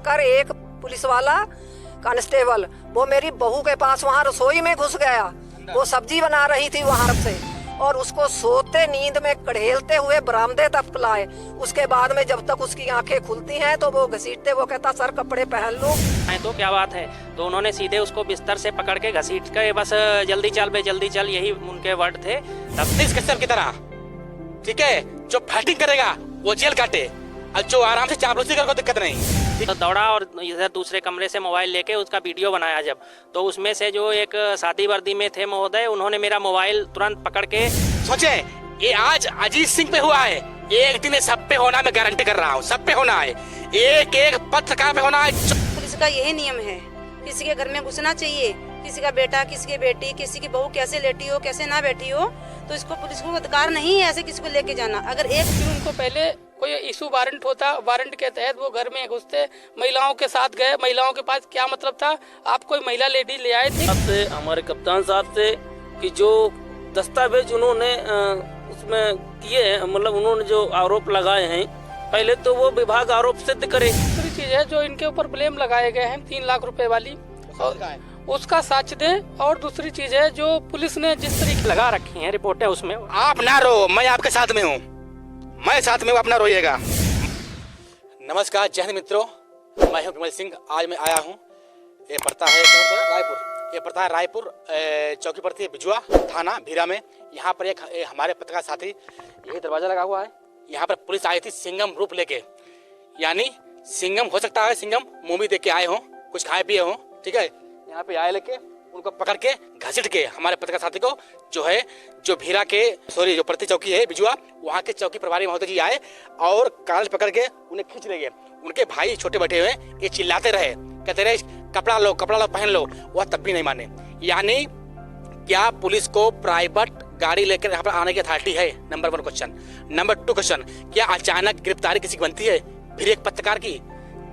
आकर एक पुलिस वाला कांस्टेबल वो मेरी बहू के पास वहाँ रसोई में घुस गया। वो सब्जी बना रही थी वहाँ से, और उसको सोते नींद में कढ़ेलते हुए बरामदे तक लाए। उसके बाद में जब तक उसकी आंखें खुलती हैं तो वो घसीटते, वो कहता सर कपड़े पहन लो। तो क्या बात है, तो उन्होंने सीधे उसको बिस्तर से पकड़ के घसीट के बस जल्दी चल बे जल्दी चल, यही उनके वर्ड थे। तफ्तीश कस्टम की तरह, ठीक है, जो फाइटिंग करेगा वो जेल काटे, और जो आराम से चापलूसी करेगा दिक्कत नहीं। तो दौड़ा और इधर दूसरे कमरे से मोबाइल लेके उसका वीडियो बनाया जब, तो उसमें से जो एक शादी वर्दी में थे महोदय, उन्होंने मेरा मोबाइल तुरंत पकड़ के। सोचे ये आज अजीत सिंह पे हुआ है, एक दिन सब पे होना, मैं गारंटी कर रहा हूँ, सब पे होना है, एक एक पत्रकार पे होना है। पुलिस का यही नियम है, किसी के घर में घुसना चाहिए, किसी का बेटा, किसी की बेटी, किसी की बहू कैसे लेटी हो कैसे ना बैठी हो, तो इसको पुलिस को अधिकार नहीं है ऐसे किसी को लेके जाना। अगर एक उनको पहले कोई इशू वारंट होता, वारंट के तहत वो घर में घुसते, महिलाओं के साथ गए, महिलाओं के पास क्या मतलब था, आप कोई महिला लेडी ले आए थे। से हमारे कप्तान साहब से कि जो दस्तावेज उन्होंने उसमें किए, मतलब उन्होंने जो आरोप लगाए हैं, पहले तो वो विभाग आरोप सिद्ध करे। दूसरी चीज है जो इनके ऊपर ब्लेम लगाए गए हैं 3 लाख रुपए वाली, और उसका साक्ष्य दें। और दूसरी चीज है जो पुलिस ने जिस तरीके लगा रखी हैं रिपोर्टें उसमें। आप ना रो, मैं आपके साथ में हूँ, मैं साथ में हूँ, आप ना रोइएगा। नमस्कार, जय हिंद मित्रों, मैं हूँ विमल सिंह। आज मैं आया हूँ, ये पड़ता है रायपुर, ये पड़ता है रायपुर, चौकी पड़ती है बिजुआ थाना भीरा में। यहाँ पर एक हमारे पत्रकार साथी, यही दरवाजा लगा हुआ है, यहाँ पर पुलिस आई थी सिंघम रूप लेके, यानी सिंघम हो सकता है, सिंघम मूवी देख के आए हों, कुछ खाए पिए हों, ठीक है। यहाँ पे आए लेके उनको पकड़ के घसीट के हमारे पत्रकार साथी को जो है, जो भीरा के जो प्रति चौकी है बिजुआ, वहाँ के चौकी प्रभारी महोदय जी आए और कागज पकड़ के उन्हें खींच ले गए। उनके भाई छोटे बैठे हुए ये चिल्लाते रहे, कहते रहे कपड़ा लो पहन लो, वह तब भी नहीं माने। यानी क्या पुलिस को प्राइवेट गाड़ी लेकर यहाँ पर आने की अथॉरिटी है? Number 1 question. नंबर 2 क्वेश्चन, क्या अचानक गिरफ्तारी किसी की बनती है, फिर एक पत्रकार की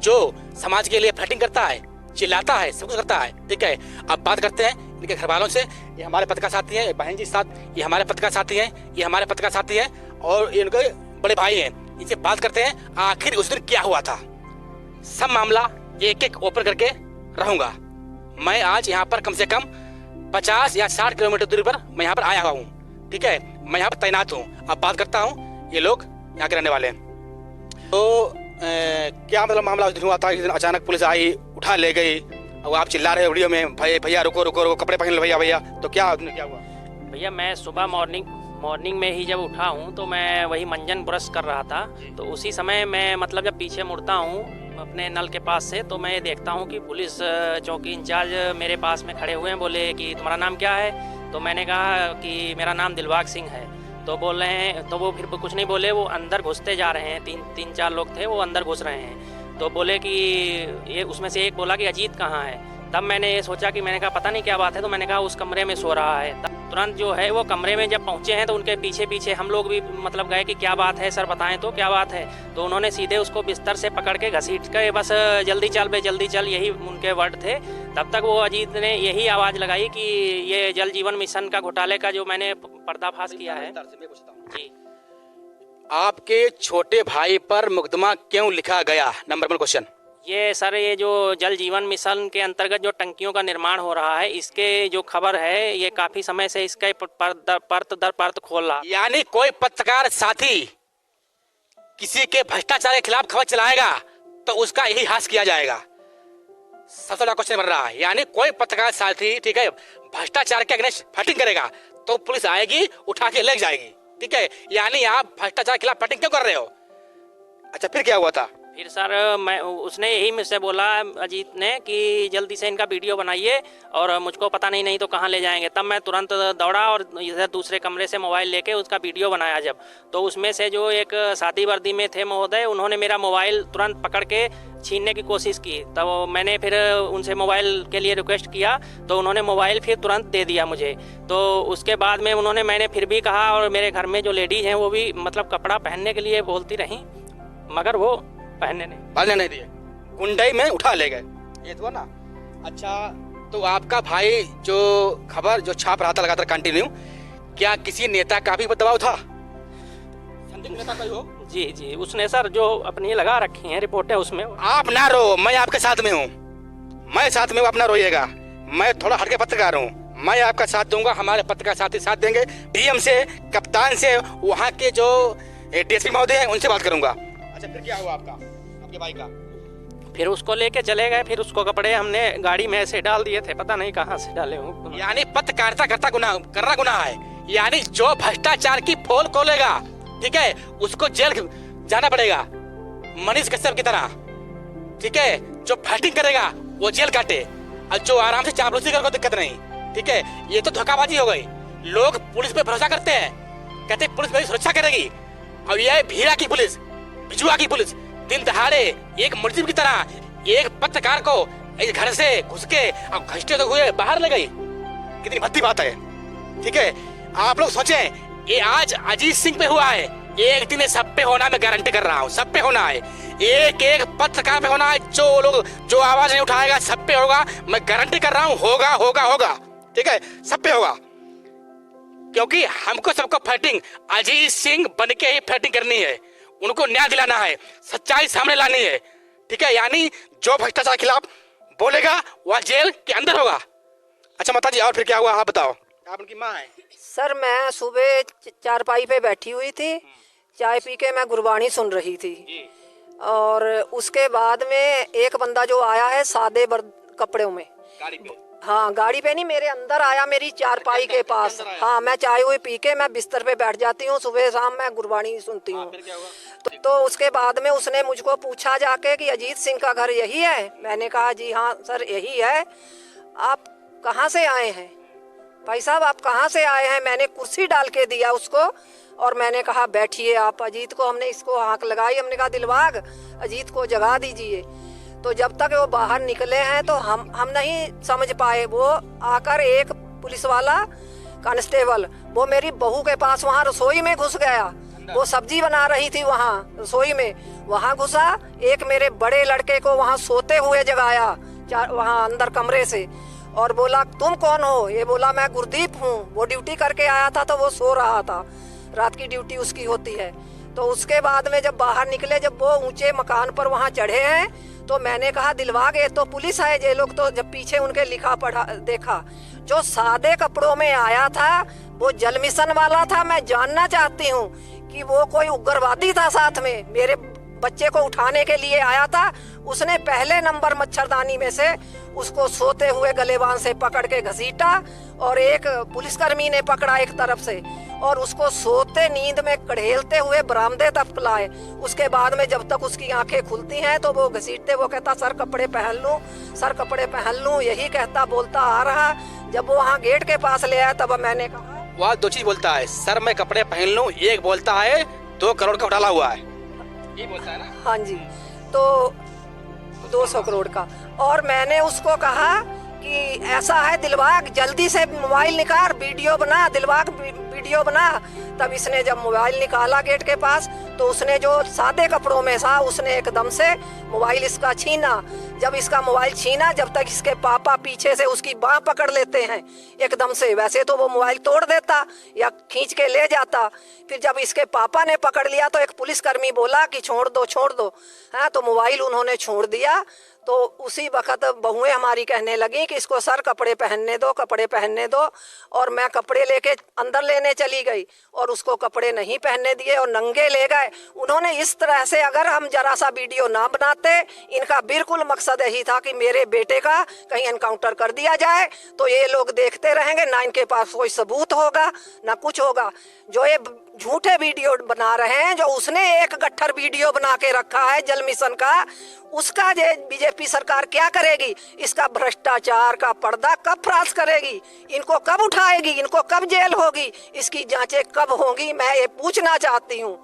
जो समाज के लिए फाइटिंग करता है, चिल्लाता है, सब कुछ करता है, ठीक है। अब बात करते हैं इनके घर वालों से। ये हमारे पत्रकार साथी हैं, बहन जी साथ, ये हमारे पत्रकार साथी हैं, ये हमारे पत्रकार साथी हैं, और इनके बड़े भाई हैं। इनसे बात करते हैं आखिर उस दिन क्या हुआ था, सब मामला एक एक ओपन करके रहूंगा। मैं आज यहाँ पर कम से कम 50 या 60 किलोमीटर दूरी पर मैं यहाँ पर आया हुआ हूँ, ठीक है, मैं यहाँ पर तैनात हूँ। अब बात करता हूँ, ये लोग यहाँ के रहने वाले हैं। तो क्या मतलब मामला उस दिन हुआ था? इस दिन अचानक पुलिस आई, उठा ले गई, और आप चिल्ला रहे वीडियो में, भैया रुको रुको रुको, कपड़े पहन लो भैया। तो क्या हुआ? भैया मैं सुबह मॉर्निंग में ही जब उठा हूँ तो मैं वही मंजन ब्रश कर रहा था, तो उसी समय मैं मतलब जब पीछे मुड़ता हूँ अपने नल के पास से, तो मैं देखता हूँ कि पुलिस चौकी इंचार्ज मेरे पास में खड़े हुए हैं। बोले कि तुम्हारा नाम क्या है? तो मैंने कहा कि मेरा नाम दिलबाग सिंह है। तो बोल रहे हैं, तो वो फिर कुछ नहीं बोले, वो अंदर घुसते जा रहे हैं, तीन चार लोग थे वो अंदर घुस रहे हैं। तो बोले कि ये, उसमें से एक बोला कि अजीत कहाँ है? तब मैंने ये सोचा कि मैंने कहा पता नहीं क्या बात है, तो मैंने कहा उस कमरे में सो रहा है। तब तुरंत जो है वो कमरे में जब पहुँचे हैं तो उनके पीछे पीछे हम लोग भी मतलब गए कि क्या बात है सर, बताएं तो क्या बात है। तो उन्होंने सीधे उसको बिस्तर से पकड़ के घसीट के बस जल्दी चल बे जल्दी चल, यही उनके वर्ड थे। तब तक वो अजीत ने यही आवाज़ लगाई कि ये जल जीवन मिशन का घोटाले का जो मैंने पर्दाफाश किया है। जी, आपके छोटे भाई पर मुकदमा क्यों लिखा गया? Number 1 question. ये सर, ये जो जल जीवन मिशन के अंतर्गत जो टंकियों का निर्माण हो रहा है, इसके जो खबर है ये काफी समय से इसका परत दर परत खोल रहा। यानी कोई पत्रकार साथी किसी के भ्रष्टाचार के खिलाफ खबर चलाएगा तो उसका यही हास किया जाएगा। सबसे बड़ा क्वेश्चन बन रहा है, यानी कोई पत्रकार साथी, ठीक है, भ्रष्टाचार के अगेंस्ट फाइटिंग करेगा तो पुलिस आएगी, उठा के ले जाएगी, ठीक है। यानी आप भ्रष्टाचार के खिलाफ फाइटिंग क्यों कर रहे हो? अच्छा, फिर क्या हुआ था? फिर सर उसने यही मुझसे बोला अजीत ने कि जल्दी से इनका वीडियो बनाइए और मुझको पता नहीं तो कहाँ ले जाएंगे। तब मैं तुरंत दौड़ा और इधर दूसरे कमरे से मोबाइल लेके उसका वीडियो बनाया जब, तो उसमें से जो एक शादी वर्दी में थे महोदय, उन्होंने मेरा मोबाइल तुरंत पकड़ के छीनने की कोशिश की। तब मैंने फिर उनसे मोबाइल के लिए रिक्वेस्ट किया तो उन्होंने मोबाइल फिर तुरंत दे दिया मुझे। तो उसके बाद में मैंने फिर भी कहा, और मेरे घर में जो लेडीज हैं वो भी मतलब कपड़ा पहनने के लिए बोलती रहीं, मगर वो पहनने नहीं दिए, गुंडई में उठा ले गए, ये तो ना। अच्छा, तो आपका भाई जो खबर जो छाप रहा था लगातार कंटिन्यू, क्या किसी नेता का भी दबाव था? संदिग्ध नेता कोई हो? जी जी, उसने सर जो अपनी लगा रखी हैं रिपोर्टें उसमें। आप ना रो, मैं आपके साथ में हूँ, मैं साथ में हूँ, आप ना रोइएगा। मैं थोड़ा हटके पत्रकार हूँ, मैं आपका साथ दूंगा, हमारे पत्रकार साथी साथ देंगे। डीएम से, कप्तान से, वहाँ के जो डीएसपी महोदय हैं उनसे बात करूंगा। अच्छा फिर क्या हुआ आपके भाई का? फिर उसको लेके चले गए, फिर उसको कपड़े हमने गाड़ी में ऐसे डाल दिए थे, पता नहीं कहाँ से डाले हूँ। यानी पत्रकारिता करना गुनाह है, यानी जो भ्रष्टाचार की पोल खोलेगा, ठीक है, उसको जेल जाना पड़ेगा मनीष कश्यप की तरह, ठीक है। जो फाइटिंग करेगा वो जेल काटे, और जो आराम से चापलूसी करेगा दिक्कत नहीं, ठीक है। ये तो धोखाबाजी हो गई। लोग पुलिस पे भरोसा करते हैं, कहते पुलिस मेरी सुरक्षा करेगी, और यह भीड़ा की पुलिस, बिजुआ की पुलिस दिन दहाड़े एक मुलजिम की तरह एक पत्रकार को एक घर से घुस के और घसीटते हुए बाहर ले गई। कितनी भद्दी बात है, ठीक है। आप लोग सोचें, ये आज अजीत सिंह पे हुआ है, एक दिन सब पे होना, मैं गारंटी कर रहा हूँ, सब पे होना है। एक एक पत्रकार पे होना है, जो लोग जो आवाज नहीं उठाएगा सब पे होगा, मैं गारंटी कर रहा हूँ, होगा होगा होगा, ठीक है, सब पे होगा। क्योंकि हमको सबको फाइटिंग अजीत सिंह बन के ही फाइटिंग करनी है, उनको न्याय दिलाना है, सच्चाई सामने लानी है, ठीक है। यानी जो भ्रष्टाचार के खिलाफ बोलेगा वह जेल के अंदर होगा। अच्छा माता जी, और फिर क्या हुआ आप बताओ? आप उनकी माँ है? सर मैं सुबह चारपाई पे बैठी हुई थी, चाय पी के मैं गुरबानी सुन रही थी, और उसके बाद में एक बंदा जो आया है सादे कपड़ों में, गाड़ी पे? हाँ, गाड़ी पे नहीं, मेरे अंदर आया, मेरी चारपाई के पास। हाँ, मैं चाय हुई पी के मैं बिस्तर पे बैठ जाती हूँ, सुबह शाम मैं गुरबानी सुनती हूँ। तो उसके बाद में उसने मुझको पूछा जाके कि अजीत सिंह का घर यही है? मैंने कहा जी हाँ सर यही है। आप कहाँ से आए हैं? भाई साहब आप कहाँ से आए हैं? मैंने कुर्सी डाल के दिया उसको, और मैंने कहा बैठिए आप। अजीत को हमने इसको आँख लगाई, हमने कहा दिलबाग अजीत को जगा दीजिए। तो जब तक वो बाहर निकले हैं तो हम नहीं समझ पाए। वो आकर एक पुलिस वाला कांस्टेबल वो मेरी बहू के पास वहाँ रसोई में घुस गया, वो सब्जी बना रही थी वहाँ रसोई में, वहाँ घुसा, एक मेरे बड़े लड़के को वहाँ सोते हुए जगाया वहाँ अंदर कमरे से, और बोला तुम कौन हो? ये बोला मैं गुरदीप हूँ। वो ड्यूटी करके आया था तो वो सो रहा था, रात की ड्यूटी उसकी होती है। तो उसके बाद में जब बाहर निकले, जब वो ऊंचे मकान पर वहाँ चढ़े हैं, तो मैंने कहा दिलबाग ये तो पुलिस है। ये लोग तो जब पीछे उनके लिखा पढ़ा देखा, जो सादे कपड़ों में आया था वो जल मिशन वाला था। मैं जानना चाहती हूँ कि वो कोई उग्रवादी था साथ में, मेरे बच्चे को उठाने के लिए आया था। उसने पहले नंबर मच्छरदानी में से उसको सोते हुए गलेबान से पकड़ के घसीटा, और एक पुलिसकर्मी ने पकड़ा एक तरफ से, और उसको सोते नींद में कढ़ेलते हुए बरामदे तक लाए। उसके बाद में जब तक उसकी आंखें खुलती हैं तो वो घसीटते, वो कहता सर कपड़े पहन लूं, सर कपड़े पहन लूं, यही कहता बोलता आ रहा। जब वो वहाँ गेट के पास ले आया तब मैंने कहा, वह दो चीज बोलता है, सर मैं कपड़े पहन लूं, एक बोलता है 2 करोड़ का घोटाला हुआ है, ये बोलता है ना? हाँ जी, तो 200 करोड़ का। और मैंने उसको कहा कि ऐसा है दिलबाग जल्दी से मोबाइल निकाल, वीडियो बना, दिलबाग वीडियो बना। तब इसने जब मोबाइल निकाला गेट के पास, तो उसने जो सादे कपड़ों में था उसने एकदम से मोबाइल इसका छीना। जब इसका मोबाइल छीना, जब तक इसके पापा पीछे से उसकी बाँह पकड़ लेते हैं एकदम से, वैसे तो वो मोबाइल तोड़ देता या खींच के ले जाता। फिर जब इसके पापा ने पकड़ लिया तो एक पुलिसकर्मी बोला कि छोड़ दो। हाँ, तो मोबाइल उन्होंने छोड़ दिया। तो उसी वक्त बहुएं हमारी कहने लगी कि इसको सर कपड़े पहनने दो, कपड़े पहनने दो। और मैं कपड़े लेके अंदर लेने चली गई और उसको कपड़े नहीं पहनने दिए और नंगे ले गए। उन्होंने इस तरह से, अगर हम जरा सा वीडियो ना बनाते, इनका बिल्कुल मकसद यही था कि मेरे बेटे का कहीं एनकाउंटर कर दिया जाए, तो ये लोग देखते रहेंगे, ना इनके पास कोई सबूत होगा ना कुछ होगा। जो ये झूठे वीडियो बना रहे हैं, जो उसने एक गट्ठर वीडियो बना के रखा है जल मिशन का, उसका जो बीजेपी सरकार क्या करेगी? इसका भ्रष्टाचार का पर्दा कब फ्रास करेगी? इनको कब उठाएगी? इनको कब जेल होगी? इसकी जांचें कब होंगी? मैं ये पूछना चाहती हूँ,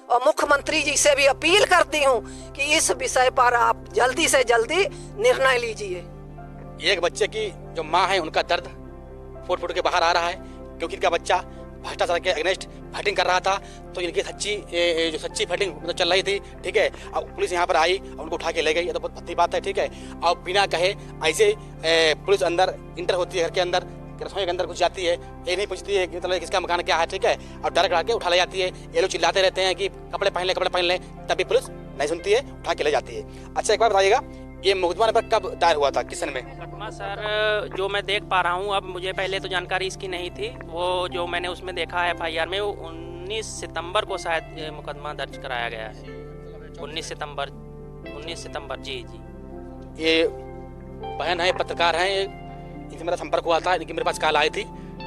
और मुख्यमंत्री जी से भी अपील करती हूँ कि इस विषय पर आप जल्दी से जल्दी निर्णय लीजिए। एक बच्चे की जो माँ है उनका दर्द फुट के बाहर आ रहा है, क्योंकि इनका बच्चा भ्रष्टाचार के अगेंस्ट फाइटिंग कर रहा था। तो इनकी सच्ची फाइटिंग मतलब चल रही थी, ठीक है। अब पुलिस यहाँ पर आई और उनको उठा के ले गई, ये तो बहुत भद्दी बात है, ठीक है। और बिना कहे ऐसे पुलिस अंदर इंटर होती है घर के अंदर, कि रसोई के अंदर घुस जाती है, ये नहीं पूछती है कि मतलब किसका मकान क्या है, ठीक है, और डायरेक्ट आके उठा ले जाती है। ये लोग चिल्लाते रहते हैं कि कपड़े पहन ले, तभी पुलिस नहीं सुनती है, उठा के ले जाती है। अच्छा एक बार बताइएगा, ये मुकदमा नंबर कब दायर हुआ था, किस सन में? मुकदमा सर जो मैं देख पा रहा हूँ, अब मुझे पहले तो जानकारी इसकी नहीं थी, वो जो मैंने उसमें देखा है FIR में, वो 19 सितंबर को शायद ये मुकदमा दर्ज कराया गया है। 19 सितंबर जी। ये बहन है, पत्रकार हैं, इनसे मेरा संपर्क हुआ था, इनकी मेरे पास कॉल आई थी,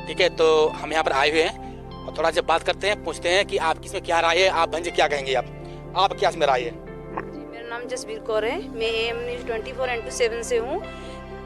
ठीक है, तो हम यहाँ पर आए हुए हैं और थोड़ा सा बात करते हैं, पूछते हैं कि आप किसमें क्या राय है, आप बहन जी क्या कहेंगे, आप क्या इसमें राय है? मेरा नाम जसबीर कौर है, मैं AM न्यूज़ 24x7 से हूँ।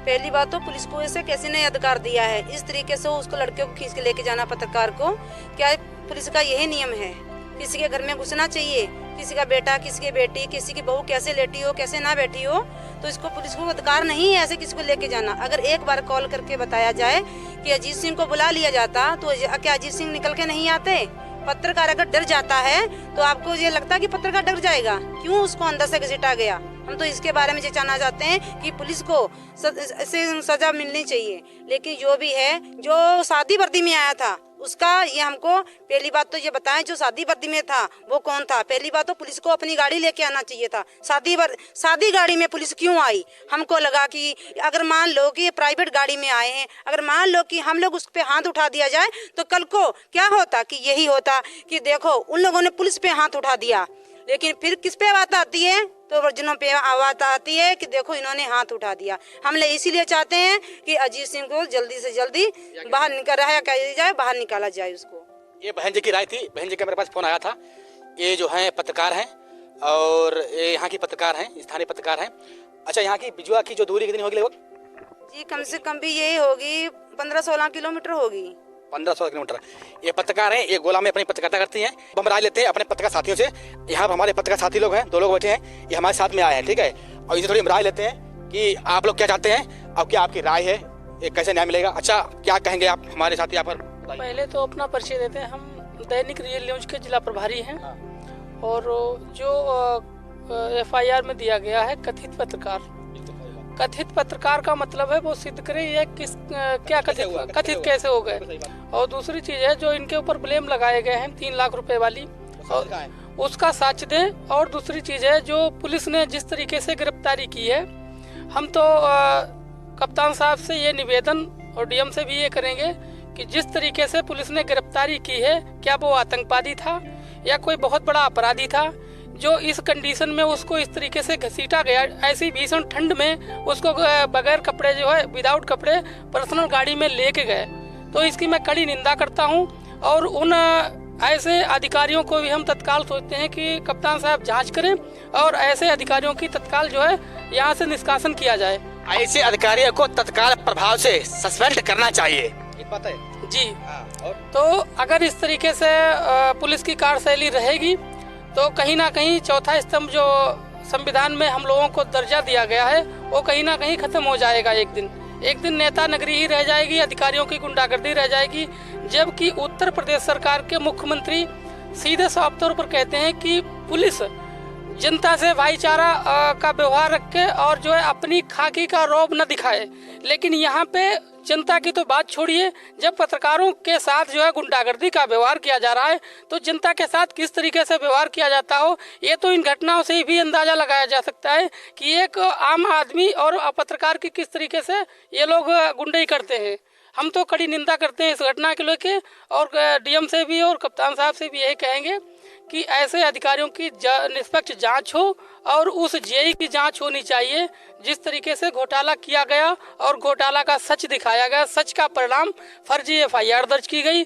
पहली बात तो पुलिस को ऐसे कैसे नहीं अधिकार दिया है, इस तरीके से उसको लड़के को खींच के लेके जाना, पत्रकार को, क्या पुलिस का यही नियम है? किसी के घर में घुसना चाहिए, किसी का बेटा, किसी की बेटी, किसी की बहू कैसे लेटी हो, कैसे ना बैठी हो, तो इसको पुलिस को अधिकार नहीं है ऐसे किसी को लेके जाना। अगर एक बार कॉल करके बताया जाए कि अजीत सिंह को बुला लिया जाता, तो क्या अजीत सिंह निकल के नहीं आते? पत्रकार अगर डर जाता है तो आपको ये लगता है कि पत्रकार डर जाएगा? क्यों उसको अंदर से घसीटा गया? हम तो इसके बारे में ये जानना चाहते हैं कि पुलिस को सजा मिलनी चाहिए। लेकिन जो भी है, जो शादी वर्दी में आया था उसका ये हमको पहली बात तो ये बताएं, जो शादी वर्दी में था वो कौन था? पहली बात तो पुलिस को अपनी गाड़ी लेके आना चाहिए था। शादी गाड़ी में पुलिस क्यों आई? हमको लगा कि अगर मान लो कि ये प्राइवेट गाड़ी में आए हैं, अगर मान लो कि हम लोग उस पर हाथ उठा दिया जाए तो कल को क्या होता कि यही होता कि देखो उन लोगों ने पुलिस पे हाथ उठा दिया, लेकिन फिर किस पे बात आती है? तो वर्जनों पे आवाज आती है कि देखो इन्होंने हाथ उठा दिया। हम लोग इसीलिए चाहते हैं कि अजीत सिंह को जल्दी से जल्दी बाहर बाहर निकाला जाए उसको। ये बहन जी की राय थी। बहन जी का मेरे पास फोन आया था। ये जो है पत्रकार हैं और ये यहाँ की पत्रकार हैं, स्थानीय पत्रकार हैं। अच्छा, यहाँ की बिजुआ की जो दूरी कितनी होगी लगभग? जी कम से कम भी यही होगी 15-16 किलोमीटर होगी। 15-16 किलोमीटर। ये पत्रकार हैं, ये गोला में अपनी पत्रकारिता करती हैं। हम राय लेते हैं अपने पत्रकार साथियों से। यहाँ पर हमारे पत्रकार साथी लोग हैं, 2 लोग बैठे हैं, ये हमारे साथ में आए हैं, ठीक है, और इनसे थोड़ी हम राय लेते हैं कि आप लोग क्या चाहते हैं और क्या आपकी राय है, ये कैसे न्याय मिलेगा। अच्छा, क्या कहेंगे आप हमारे साथी यहाँ पर? पहले तो अपना परिचय देते हैं। हम दैनिक रियल न्यूज के जिला प्रभारी हैं और जो FIR में दिया गया है कथित पत्रकार का मतलब है वो सिद्ध करे ये किस क्या कथित कैसे हो गए। और दूसरी चीज है जो इनके ऊपर ब्लेम लगाए गए हैं 3 लाख रुपए वाली, और उसका साक्ष्य दें। और दूसरी चीज है जो पुलिस ने जिस तरीके से गिरफ्तारी की है, हम तो कप्तान साहब से ये निवेदन और DM से भी ये करेंगे कि जिस तरीके से पुलिस ने गिरफ्तारी की है, क्या वो आतंकवादी था या कोई बहुत बड़ा अपराधी था जो इस कंडीशन में उसको इस तरीके से घसीटा गया, ऐसी भीषण ठंड में उसको बगैर कपड़े जो है विदाउट कपड़े पर्सनल गाड़ी में लेके गए। तो इसकी मैं कड़ी निंदा करता हूं और उन ऐसे अधिकारियों को भी हम तत्काल सोचते हैं कि कप्तान साहब जांच करें और ऐसे अधिकारियों की तत्काल जो है यहाँ से निष्कासन किया जाए। ऐसे अधिकारियों को तत्काल प्रभाव से सस्पेंड करना चाहिए, ये पता है जी। और तो अगर इस तरीके से पुलिस की कार्यशैली रहेगी तो कहीं ना कहीं चौथा स्तंभ जो संविधान में हम लोगों को दर्जा दिया गया है वो कहीं ना कहीं खत्म हो जाएगा। एक दिन नेता नगरी ही रह जाएगी, अधिकारियों की गुंडागर्दी रह जाएगी। जबकि उत्तर प्रदेश सरकार के मुख्यमंत्री सीधे साफ तौर पर कहते हैं कि पुलिस जनता से भाईचारा का व्यवहार रखे और जो है अपनी खाकी का रौब न दिखाए। लेकिन यहाँ पे जनता की तो बात छोड़िए, जब पत्रकारों के साथ जो है गुंडागर्दी का व्यवहार किया जा रहा है तो जनता के साथ किस तरीके से व्यवहार किया जाता हो, ये तो इन घटनाओं से भी अंदाजा लगाया जा सकता है कि एक आम आदमी और पत्रकार की किस तरीके से ये लोग गुंडई करते हैं। हम तो कड़ी निंदा करते हैं इस घटना के लेके और DM से भी और कप्तान साहब से भी यही कहेंगे कि ऐसे अधिकारियों की निष्पक्ष जांच हो और उस JI की जांच होनी चाहिए जिस तरीके से घोटाला किया गया और घोटाला का सच दिखाया गया, सच का परिणाम फर्जी FIR दर्ज की गई,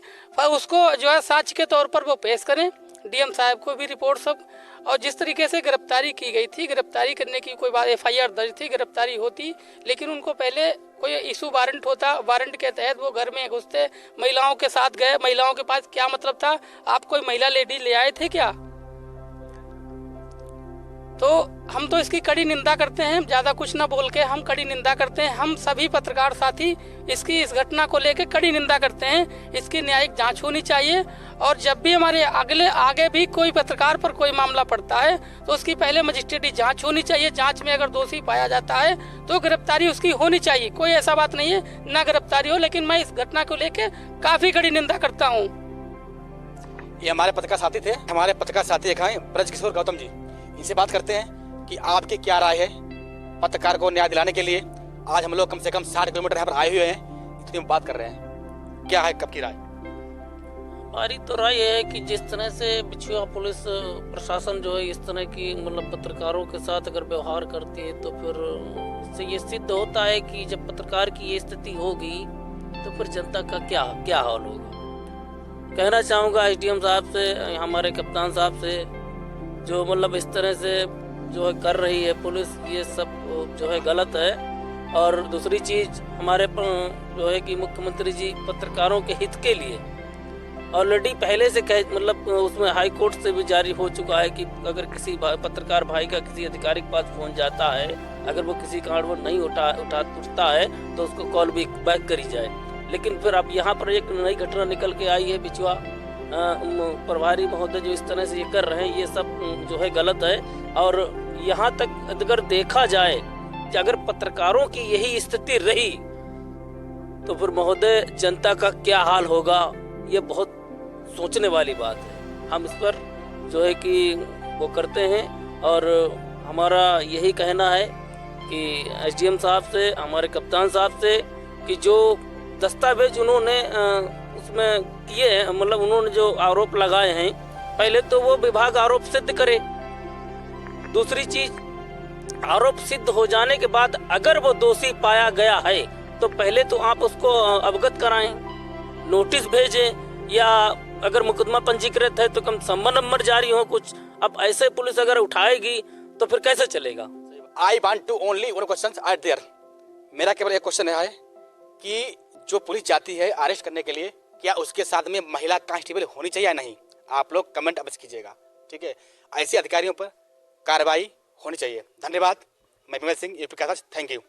उसको जो है साक्ष्य के तौर पर वो पेश करें। DM साहब को भी रिपोर्ट सब, और जिस तरीके से गिरफ्तारी की गई थी, गिरफ्तारी करने की कोई बात FIR दर्ज थी, गिरफ्तारी होती, लेकिन उनको पहले कोई इशू वारंट होता, वारंट के तहत वो घर में घुसते, महिलाओं के साथ गए। महिलाओं के पास क्या मतलब था? आप कोई महिला लेडी ले आए थे क्या? तो हम तो इसकी कड़ी निंदा करते हैं, ज़्यादा कुछ ना बोल के हम कड़ी निंदा करते हैं। हम सभी पत्रकार साथी इस घटना को लेकर कड़ी निंदा करते हैं। इसकी न्यायिक जांच होनी चाहिए और जब भी हमारे आगे भी कोई पत्रकार पर कोई मामला पड़ता है तो उसकी पहले मजिस्ट्रेटी जांच होनी चाहिए। जांच में अगर दोषी पाया जाता है तो गिरफ्तारी उसकी होनी चाहिए। कोई ऐसा बात नहीं है ना गिरफ्तारी हो, लेकिन मैं इस घटना को लेकर काफ़ी कड़ी निंदा करता हूँ। ये हमारे पत्रकार साथी थे, हमारे पत्रकार साथी एक हैं ब्रजकिशोर गौतम जी। इनसे बात करते हैं कि आपकी क्या राय है पत्रकार को न्याय दिलाने के लिए। आज हम लोग कम से कम 60 किलोमीटर यहाँ पर आए हुए हैं, इतनी बात कर रहे हैं, क्या है कब की राय? हमारी तो राय ये है कि जिस तरह से बिछुआ पुलिस प्रशासन जो है इस तरह की मतलब पत्रकारों के साथ अगर व्यवहार करती है तो फिर इससे ये सिद्ध होता है कि जब पत्रकार की ये स्थिति होगी तो फिर जनता का क्या हाल होगा। कहना चाहूँगा एसडीएम साहब से, हमारे कप्तान साहब से, जो मतलब इस तरह से जो है कर रही है पुलिस, ये सब जो है गलत है। और दूसरी चीज़ हमारे जो है कि मुख्यमंत्री जी पत्रकारों के हित के लिए ऑलरेडी पहले से मतलब उसमें हाई कोर्ट से भी जारी हो चुका है कि अगर किसी पत्रकार भाई का किसी अधिकारी के पास फोन जाता है, अगर वो किसी कारणवश नहीं उठता है तो उसको कॉल बैक करी जाए। लेकिन फिर अब यहाँ पर एक नई घटना निकल के आई है। बिचुआ प्रभारी महोदय जो इस तरह से ये कर रहे हैं, ये सब जो है गलत है। और यहाँ तक अगर देखा जाए कि अगर पत्रकारों की यही स्थिति रही तो फिर महोदय जनता का क्या हाल होगा, ये बहुत सोचने वाली बात है। हम इस पर जो है कि वो करते हैं और हमारा यही कहना है कि एसडीएम साहब से, हमारे कप्तान साहब से कि जो दस्तावेज उन्होंने उसमें किए हैं, मतलब उन्होंने जो आरोप लगाए हैं, पहले तो वो विभाग आरोप सिद्ध करे। दूसरी चीज, आरोप सिद्ध हो जाने के बाद अगर वो दोषी पाया गया है तो पहले तो आप उसको अवगत कराएं, नोटिस भेजें, या अगर मुकदमा पंजीकृत है तो कम सम्मन नंबर जारी हो कुछ। अब ऐसे पुलिस अगर उठाएगी तो फिर कैसे चलेगा? I want to only one question are there. मेरा केवल एक क्वेश्चन है कि जो पुलिस जाती है अरेस्ट करने के लिए, क्या उसके साथ में महिला कांस्टेबल होनी चाहिए या नहीं? आप लोग कमेंट अवश्य कीजिएगा, ठीक है। ऐसे अधिकारियों पर कार्रवाई होनी चाहिए। धन्यवाद। मैं विमल सिंह, यूपी का था। Thank you.